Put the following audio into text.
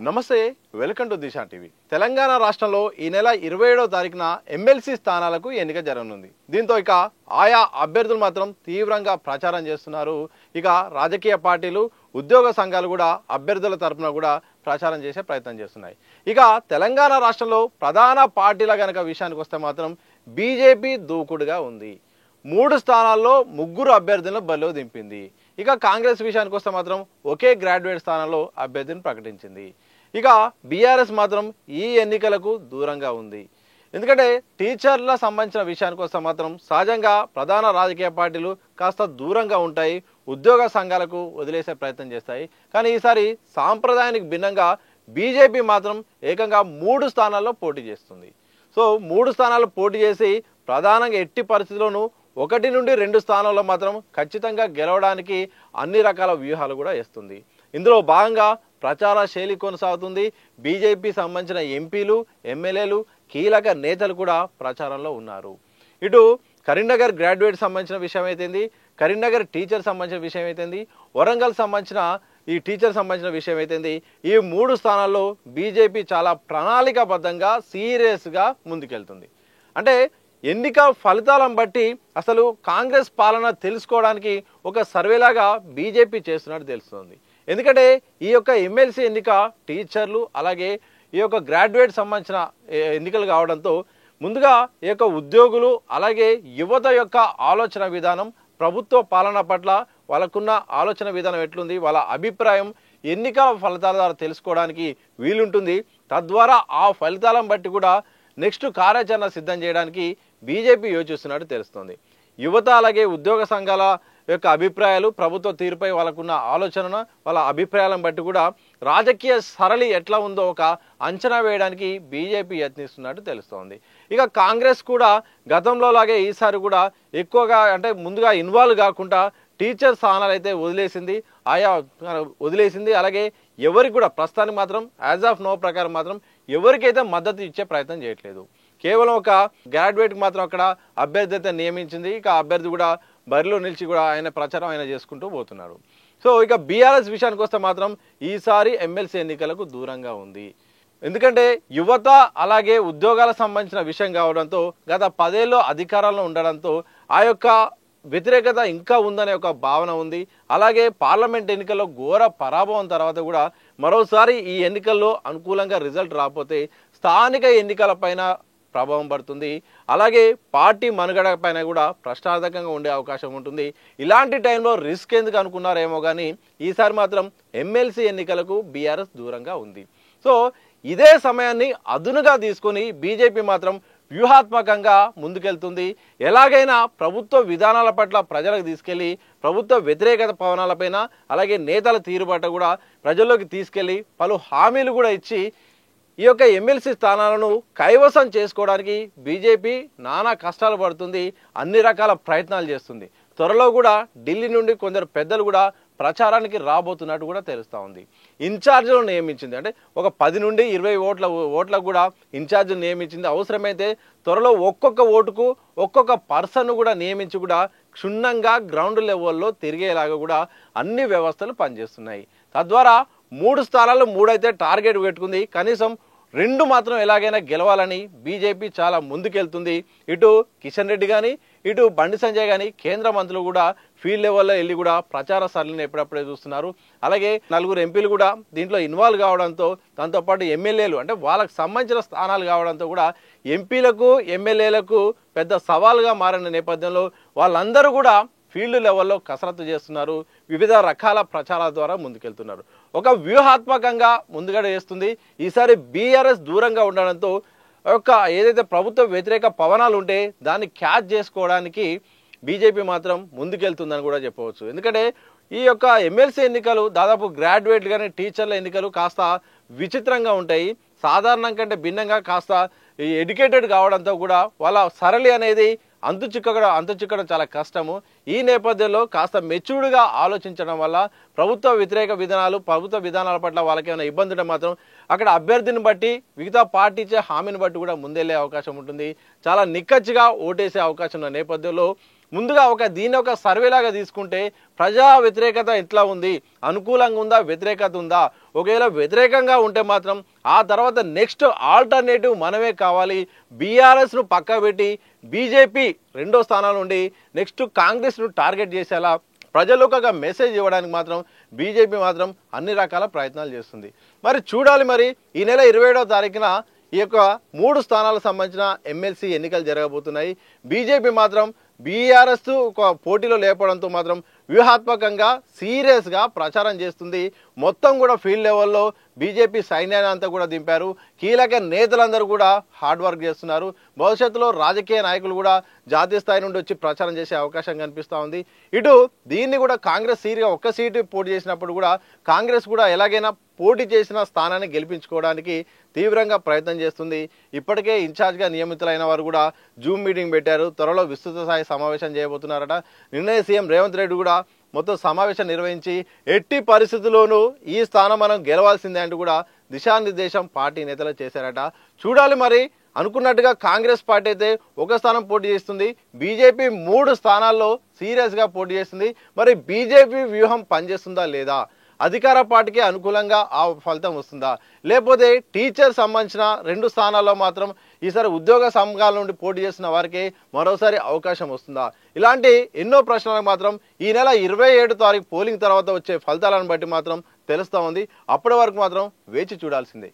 నమస్తే, welcome to Disha TV. Telangana రాష్ట్రంలో ఈ నెల 27వ తారీఖున ఎమ్మెల్సీ స్థానాలకు ఎన్నిక జరగనుంది. దీంతో ఇక ఆయా అభ్యర్థులు మాత్రం తీవ్రంగా ప్రచారం చేస్తున్నారు. ఇక రాజకీయ పార్టీలు, ఉద్యోగ సంఘాలు కూడా అభ్యర్థుల తరపున కూడా ప్రచారం చేసే ప్రయత్నం చేస్తున్నాయి. ఇక తెలంగాణ రాష్ట్రంలో ప్రధాన పార్టీల గనక విషయానికి వస్తే మాత్రం బీజేపీ దూకుడుగా ఉంది. 3 స్థానాల్లో 3 అభ్యర్థులను బరిలో దింపింది. ఇక కాంగ్రెస్ విషయానికి వస్తే మాత్రం ఒకే గ్రాడ్యుయేట్ స్థానంలో అభ్యర్థిని ప్రకటించింది. ఇక బీఆర్ఎస్ మాత్రం ఈ ఎన్నికలకు దూరంగా ఉంది. ఎందుకంటే టీచర్ల సంబంధించిన విషయానికి వస్తే మాత్రం సహజంగా ప్రధాన రాజకీయ పార్టీలు కాస్త దూరంగా ఉంటాయి, ఉద్యోగ సంఘాలకు వదిలేసే ప్రయత్నం చేస్తాయి. కానీ ఈసారి సాంప్రదాయానికి భిన్నంగా బీజేపీ మాత్రం ఏకంగా 3 స్థానాల్లో పోటీ చేస్తుంది. సో 3 స్థానాలు పోటీ చేసి ప్రధానంగా ఎట్టి పరిస్థితుల్లోనూ 1 నుండి 2 స్థానాల్లో మాత్రం ఖచ్చితంగా గెలవడానికి అన్ని రకాల వ్యూహాలు కూడా వేస్తుంది. ఇందులో భాగంగా ప్రచార శైలి కొనసాగుతుంది. బీజేపీ సంబంధించిన ఎంపీలు, ఎమ్మెల్యేలు, కీలక నేతలు కూడా ప్రచారంలో ఉన్నారు. ఇటు కరీంనగర్ గ్రాడ్యుయేట్ సంబంధించిన విషయం అయితేంది, కరీంనగర్ టీచర్ సంబంధించిన విషయం అయితేంది, వరంగల్ సంబంధించిన ఈ టీచర్ సంబంధించిన విషయం అయితేంది, ఈ 3 స్థానాల్లో బీజేపీ చాలా ప్రణాళికాబద్ధంగా సీరియస్గా ముందుకెళ్తుంది. అంటే ఎన్నిక ఫలితాలను బట్టి అసలు కాంగ్రెస్ పాలన తెలుసుకోవడానికి ఒక సర్వేలాగా బీజేపీ చేస్తున్నట్టు తెలుస్తుంది. ఎందుకంటే ఈ యొక్క ఎమ్మెల్సీ ఎన్నిక టీచర్లు అలాగే ఈ యొక్క గ్రాడ్యుయేట్ సంబంధించిన ఎన్నికలు కావడంతో ముందుగా ఈ యొక్క ఉద్యోగులు అలాగే యువత యొక్క ఆలోచన విధానం, ప్రభుత్వ పాలన పట్ల వాళ్ళకున్న ఆలోచన విధానం ఎట్లుంది, వాళ్ళ అభిప్రాయం ఎన్నికల ఫలితాల ద్వారా తెలుసుకోవడానికి వీలుంటుంది. తద్వారా ఆ ఫలితాలను బట్టి కూడా నెక్స్ట్ కార్యాచరణ సిద్ధం చేయడానికి బీజేపీ యోచిస్తున్నట్టు తెలుస్తుంది. యువత అలాగే ఉద్యోగ సంఘాల యొక్క అభిప్రాయాలు, ప్రభుత్వ తీరుపై వాళ్ళకున్న ఆలోచన, వాళ్ళ అభిప్రాయాలను బట్టి కూడా రాజకీయ సరళి ఎట్లా ఉందో ఒక అంచనా వేయడానికి బీజేపీ యత్నిస్తున్నట్టు తెలుస్తోంది. ఇక కాంగ్రెస్ కూడా గతంలో లాగే ఈసారి కూడా ఎక్కువగా అంటే ముందుగా ఇన్వాల్వ్ కాకుండా టీచర్ స్థానాలు అయితే వదిలేసింది. అలాగే ఎవరికి కూడా ప్రస్తుతానికి మాత్రం యాజ్ ఆఫ్ నో ప్రకారం మాత్రం ఎవరికైతే మద్దతు ఇచ్చే ప్రయత్నం చేయట్లేదు. కేవలం ఒక గ్రాడ్యుయేట్కి మాత్రం అక్కడ అభ్యర్థి అయితే నియమించింది. ఇక అభ్యర్థి కూడా బరిలో నిలిచి కూడా ఆయన ప్రచారం ఆయన చేసుకుంటూ పోతున్నారు. సో ఇక బీఆర్ఎస్ విషయానికి వస్తే మాత్రం ఈసారి ఎమ్మెల్సీ ఎన్నికలకు దూరంగా ఉంది. ఎందుకంటే యువత అలాగే ఉద్యోగాలకు సంబంధించిన విషయం కావడంతో గత 10 ఏళ్ళు అధికారంలో ఉండడంతో ఆ యొక్క వ్యతిరేకత ఇంకా ఉందనే ఒక భావన ఉంది. అలాగే పార్లమెంట్ ఎన్నికల్లో ఘోర పరాభవం తర్వాత కూడా మరోసారి ఈ ఎన్నికల్లో అనుకూలంగా రిజల్ట్ రాకపోతే స్థానిక ఎన్నికల పైన ప్రభావం పడుతుంది. అలాగే పార్టీ మనుగడ పైన కూడా ప్రశ్నార్థకంగా ఉండే అవకాశం ఉంటుంది. ఇలాంటి టైంలో రిస్క్ ఎందుకు అనుకున్నారేమో కానీ ఈసారి మాత్రం ఎమ్మెల్సీ ఎన్నికలకు బీఆర్ఎస్ దూరంగా ఉంది. సో ఇదే సమయాన్ని అదునుగా తీసుకొని బీజేపీ మాత్రం వ్యూహాత్మకంగా ముందుకెళ్తుంది. ఎలాగైనా ప్రభుత్వ విధానాల పట్ల ప్రజలకు తీసుకెళ్లి ప్రభుత్వ వ్యతిరేకత పవనాలపైన అలాగే నేతల తీరుబాట కూడా ప్రజల్లోకి తీసుకెళ్లి పలు హామీలు కూడా ఇచ్చి ఈ యొక్క ఎమ్మెల్సీ స్థానాలను కైవసం చేసుకోవడానికి బీజేపీ నానా కష్టాలు పడుతుంది, అన్ని రకాల ప్రయత్నాలు చేస్తుంది. త్వరలో కూడా ఢిల్లీ నుండి కొందరు పెద్దలు కూడా ప్రచారానికి రాబోతున్నట్టు కూడా తెలుస్తూ ఉంది. ఇన్ఛార్జీలను నియమించింది. అంటే ఒక 10 నుండి 20 ఓట్లకు కూడా ఇన్ఛార్జీలు నియమించింది. అవసరమైతే త్వరలో ఒక్కొక్క ఓటుకు ఒక్కొక్క పర్సన్ కూడా నియమించి కూడా క్షుణ్ణంగా గ్రౌండ్ లెవెల్లో తిరిగేలాగా కూడా అన్ని వ్యవస్థలు పనిచేస్తున్నాయి. తద్వారా 3 స్థానాలు 3 అయితే టార్గెట్ పెట్టుకుంది. కనీసం 2 మాత్రం ఎలాగైనా గెలవాలని బీజేపీ చాలా ముందుకెళ్తుంది. ఇటు కిషన్ రెడ్డి కానీ ఇటు బండి సంజయ్ కానీ కేంద్ర మంత్రులు కూడా ఫీల్డ్ లెవెల్లో వెళ్ళి కూడా ప్రచార సరళిని ఎప్పుడప్పుడే చూస్తున్నారు. అలాగే 4 ఎంపీలు కూడా దీంట్లో ఇన్వాల్వ్ కావడంతో, దాంతోపాటు ఎమ్మెల్యేలు అంటే వాళ్ళకు సంబంధించిన స్థానాలు కావడంతో కూడా ఎంపీలకు ఎమ్మెల్యేలకు పెద్ద సవాల్గా మారిన నేపథ్యంలో వాళ్ళందరూ కూడా ఫీల్డ్ లెవెల్లో కసరత్తు చేస్తున్నారు. వివిధ రకాల ప్రచారాల ద్వారా ముందుకెళ్తున్నారు. ఒక వ్యూహాత్మకంగా ముందుగా చేస్తుంది. ఈసారి బీఆర్ఎస్ దూరంగా ఉండడంతో ఒక ఏదైతే ప్రభుత్వ వ్యతిరేక పవనాలు ఉంటే దాన్ని క్యాచ్ చేసుకోవడానికి బీజేపీ మాత్రం ముందుకెళ్తుందని కూడా చెప్పవచ్చు. ఎందుకంటే ఈ యొక్క ఎమ్మెల్సీ ఎన్నికలు దాదాపు గ్రాడ్యుయేట్లు కానీ టీచర్ల ఎన్నికలు కాస్త విచిత్రంగా ఉంటాయి. సాధారణం కంటే భిన్నంగా కాస్త ఎడ్యుకేటెడ్ కావడంతో కూడా వాళ్ళ సరళి అనేది అంతు చిక్కడం చాలా కష్టము. ఈ నేపథ్యంలో కాస్త మెచ్యూర్డ్గా ఆలోచించడం వల్ల ప్రభుత్వ వ్యతిరేక విధానాలు, ప్రభుత్వ విధానాల పట్ల వాళ్ళకి ఏమైనా ఇబ్బంది ఉంటే మాత్రం అక్కడ అభ్యర్థిని బట్టి మిగతా పార్టీ ఇచ్చే హామీని బట్టి కూడా ముందెళ్ళే అవకాశం ఉంటుంది. చాలా నిక్కచ్చిగా ఓటేసే అవకాశం ఉన్న నేపథ్యంలో ముందుగా దీన్ని ఒక సర్వే లాగా తీసుకుంటే ప్రజా వ్యతిరేకత ఎట్లా ఉంది, అనుకూలంగా ఉందా, వ్యతిరేకత ఉందా? ఒకవేళ వ్యతిరేకంగా ఉంటే మాత్రం ఆ తర్వాత నెక్స్ట్ ఆల్టర్నేటివ్ మనమే కావాలి, బీఆర్ఎస్ను పక్క పెట్టి బీజేపీ 2వ స్థానాల నుండి నెక్స్ట్ కాంగ్రెస్ను టార్గెట్ చేసేలా ప్రజలకు ఒక మెసేజ్ ఇవ్వడానికి మాత్రం బీజేపీ మాత్రం అన్ని రకాల ప్రయత్నాలు చేస్తుంది. మరి చూడాలి, మరి ఈ నెల 27వ తారీఖున ఈ యొక్క 3 స్థానాలకు సంబంధించిన ఎమ్మెల్సీ ఎన్నికలు జరగబోతున్నాయి. బీజేపీ మాత్రం బీఆర్ఎస్ ఒక పోటీలో లేపడంతో మాత్రం వ్యూహాత్మకంగా సీరియస్గా ప్రచారం చేస్తుంది. మొత్తం కూడా ఫీల్డ్ లెవెల్లో బీజేపీ సైన్యాన్ని అంతా కూడా దింపారు. కీలక నేతలందరూ కూడా హార్డ్ వర్క్ చేస్తున్నారు. భవిష్యత్తులో రాజకీయ నాయకులు కూడా జాతీయ స్థాయి నుండి వచ్చి ప్రచారం చేసే అవకాశం కనిపిస్తూ ఉంది. ఇటు దీన్ని కూడా కాంగ్రెస్ ఒక్క సీటు పోటీ చేసినప్పుడు కూడా కాంగ్రెస్ కూడా ఎలాగైనా పోటీ చేసిన స్థానాన్ని గెలిపించుకోవడానికి తీవ్రంగా ప్రయత్నం చేస్తుంది. ఇప్పటికే ఇన్ఛార్జ్గా నియమితులైన వారు కూడా జూమ్ మీటింగ్ పెట్టారు. త్వరలో విస్తృత స్థాయి సమావేశం చేయబోతున్నారట. నిన్నే సీఎం రేవంత్ రెడ్డి కూడా మొత్తం సమావేశం నిర్వహించి ఎట్టి పరిస్థితుల్లోనూ ఈ స్థానం మనం గెలవాల్సిందే అంటూ కూడా దిశానిర్దేశం పార్టీ నేతలు చేశారట. చూడాలి, మరి అనుకున్నట్టుగా కాంగ్రెస్ పార్టీ అయితే ఒక స్థానం పోటీ చేస్తుంది, బీజేపీ 3 స్థానాల్లో సీరియస్గా పోటీ చేస్తుంది. మరి బీజేపీ వ్యూహం పనిచేస్తుందా లేదా, అధికార పార్టీకి అనుకూలంగా ఆ ఫలితం వస్తుందా, లేకపోతే టీచర్ సంబంధించిన 2 స్థానాల్లో మాత్రం ఈసారి ఉద్యోగ సంఘాల నుండి పోటీ చేస్తున్న వారికి మరోసారి అవకాశం వస్తుందా? ఇలాంటి ఎన్నో ప్రశ్నలకు మాత్రం ఈ నెల 27 తారీఖు పోలింగ్ తర్వాత వచ్చే ఫలితాలను బట్టి మాత్రం తెలుస్తూ ఉంది. అప్పటి వరకు మాత్రం వేచి చూడాల్సిందే.